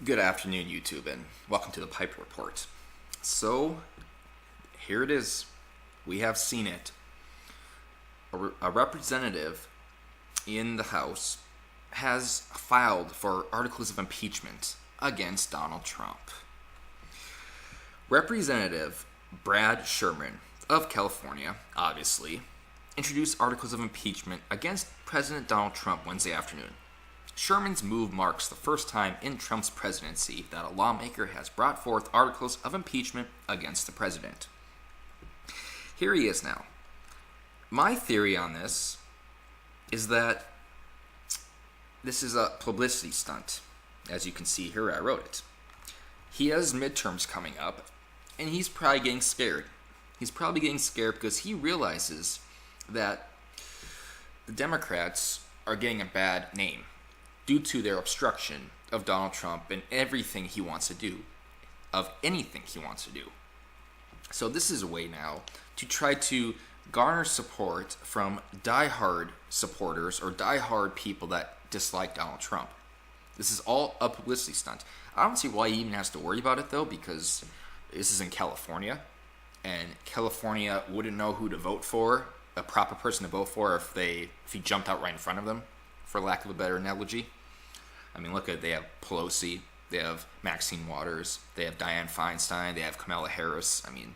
Good afternoon, YouTube, and welcome to the Pipe Report. So, here it is. We have seen it. A representative in the House has filed for articles of impeachment against Donald Trump. Representative Brad Sherman of California, obviously, introduced articles of impeachment against President Donald Trump Wednesday afternoon. Sherman's move marks the first time in Trump's presidency that a lawmaker has brought forth articles of impeachment against the president. Here he is now. My theory on this is that this is a publicity stunt. As you can see here, I wrote it. He has midterms coming up, and he's probably getting scared. He's probably getting scared because he realizes that the Democrats are getting a bad name due to their obstruction of Donald Trump and everything he wants to do, of anything he wants to do. So this is a way now to try to garner support from diehard supporters or diehard people that dislike Donald Trump. This is all a publicity stunt. I don't see why he even has to worry about it, though, because this is in California, and California wouldn't know who to vote for, a proper person to vote for, if he jumped out right in front of them, for lack of a better analogy. I mean, look at it. They have Pelosi, they have Maxine Waters, they have Dianne Feinstein, they have Kamala Harris. I mean,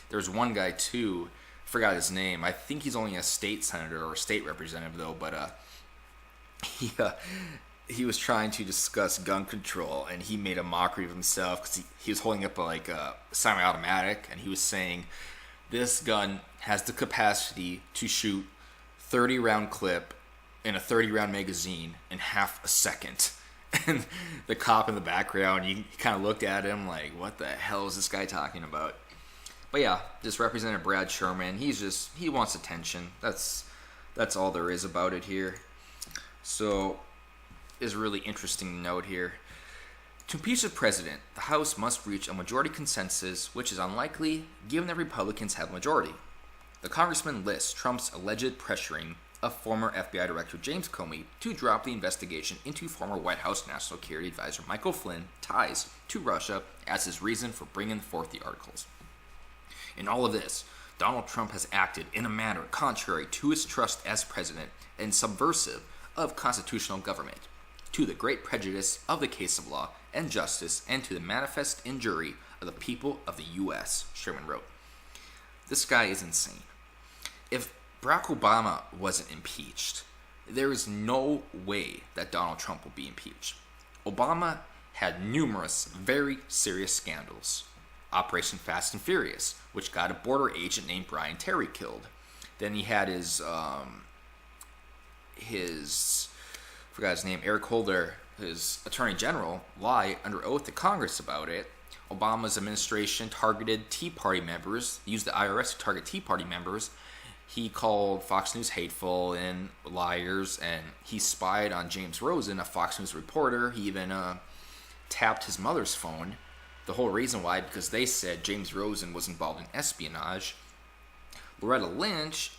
there's one guy too, I forgot his name. I think he's only a state senator or a state representative though, but he was trying to discuss gun control, and he made a mockery of himself because he was holding up a semi-automatic, and he was saying this gun has the capacity to shoot 30-round clip in a 30-round magazine in half a second. And the cop in the background, he kind of looked at him like, what the hell is this guy talking about? But yeah, this Representative Brad Sherman, he wants attention. That's all there is about it here. So, is a really interesting note here. To impeach the president, the House must reach a majority consensus, which is unlikely given that Republicans have a majority. The congressman lists Trump's alleged pressuring of former FBI Director James Comey to drop the investigation into former White House National Security Advisor Michael Flynn ties to Russia as his reason for bringing forth the articles. In all of this, Donald Trump has acted in a manner contrary to his trust as president and subversive of constitutional government, to the great prejudice of the case of law and justice, and to the manifest injury of the people of the U.S., Sherman wrote. This guy is insane. If Barack Obama wasn't impeached, there is no way that Donald Trump will be impeached. Obama had numerous very serious scandals. Operation Fast and Furious, which got a border agent named Brian Terry killed. Then he had his I forgot his name, Eric Holder, his attorney general, lie under oath to Congress about it. Obama's administration targeted Tea Party members, used the IRS to target Tea Party members. He called Fox News hateful and liars, and he spied on James Rosen, a Fox News reporter. He even tapped his mother's phone. The whole reason why, because they said James Rosen was involved in espionage. Loretta Lynch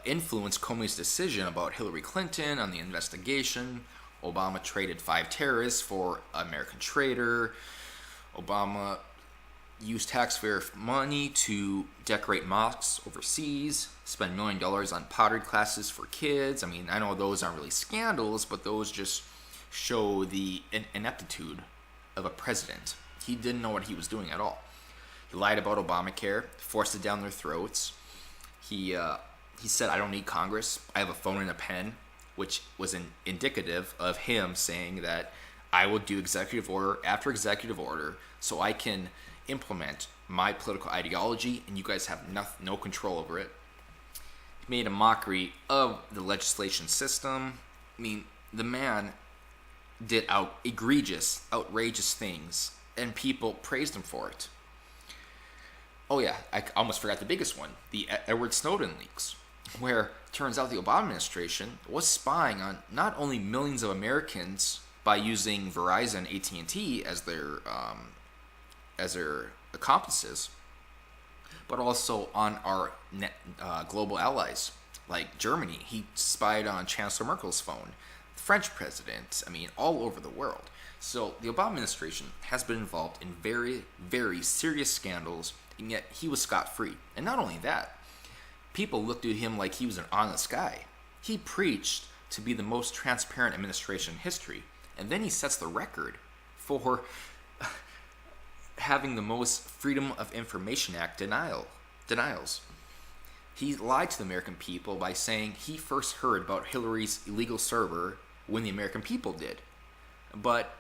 influenced Comey's decision about Hillary Clinton on the investigation. Obama traded 5 terrorists for an American traitor. Obama used taxpayer money to decorate mosques overseas, spend $1 million on pottery classes for kids. I mean, I know those aren't really scandals, but those just show the ineptitude of a president. He didn't know what he was doing at all. He lied about Obamacare, forced it down their throats. He said, I don't need Congress. I have a phone and a pen, which was indicative of him saying that I will do executive order after executive order so I can implement my political ideology and you guys have no control over it. He made a mockery of the legislation system. I mean, the man did egregious, outrageous things, and people praised him for it. Oh yeah, I almost forgot the biggest one, the Edward Snowden leaks, where it turns out the Obama administration was spying on not only millions of Americans by using Verizon, AT&T as their accomplices, but also on our global allies like Germany. He spied on Chancellor Merkel's phone, the French president. I mean, all over the world. So, the Obama administration has been involved in very, very serious scandals, and yet he was scot-free. And not only that, people looked at him like he was an honest guy. He preached to be the most transparent administration in history, and then he sets the record for having the most Freedom of Information Act denials. He lied to the American people by saying he first heard about Hillary's illegal server when the American people did. But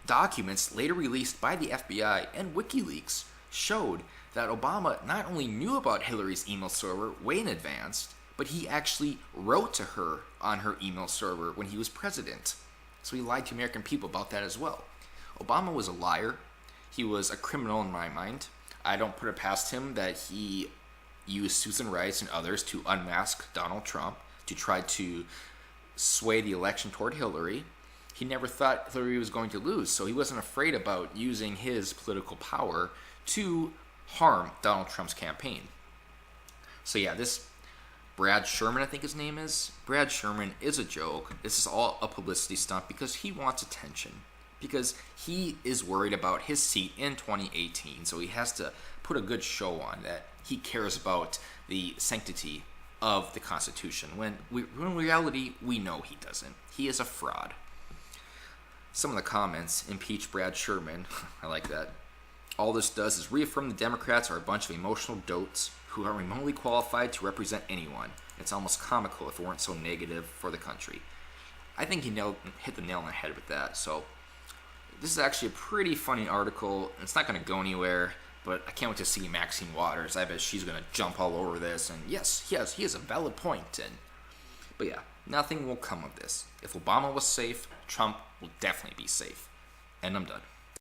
documents later released by the FBI and WikiLeaks showed that Obama not only knew about Hillary's email server way in advance, but he actually wrote to her on her email server when he was president. So he lied to American people about that as well. Obama was a liar. He was a criminal in my mind. I don't put it past him that he used Susan Rice and others to unmask Donald Trump to try to sway the election toward Hillary. He never thought Hillary was going to lose, so he wasn't afraid about using his political power to harm Donald Trump's campaign. So yeah, this Brad Sherman, I think his name is. Brad Sherman is a joke. This is all a publicity stunt because he wants attention. Because he is worried about his seat in 2018. So he has to put a good show on that he cares about the sanctity of the Constitution. When in reality, we know he doesn't. He is a fraud. Some of the comments impeach Brad Sherman. I like that. All this does is reaffirm the Democrats are a bunch of emotional dotes who are remotely qualified to represent anyone. It's almost comical if it weren't so negative for the country. I think he hit the nail on the head with that. So this is actually a pretty funny article. It's not going to go anywhere, but I can't wait to see Maxine Waters. I bet she's going to jump all over this. And yes, he has a valid point. But yeah, nothing will come of this. If Obama was safe, Trump will definitely be safe. And I'm done.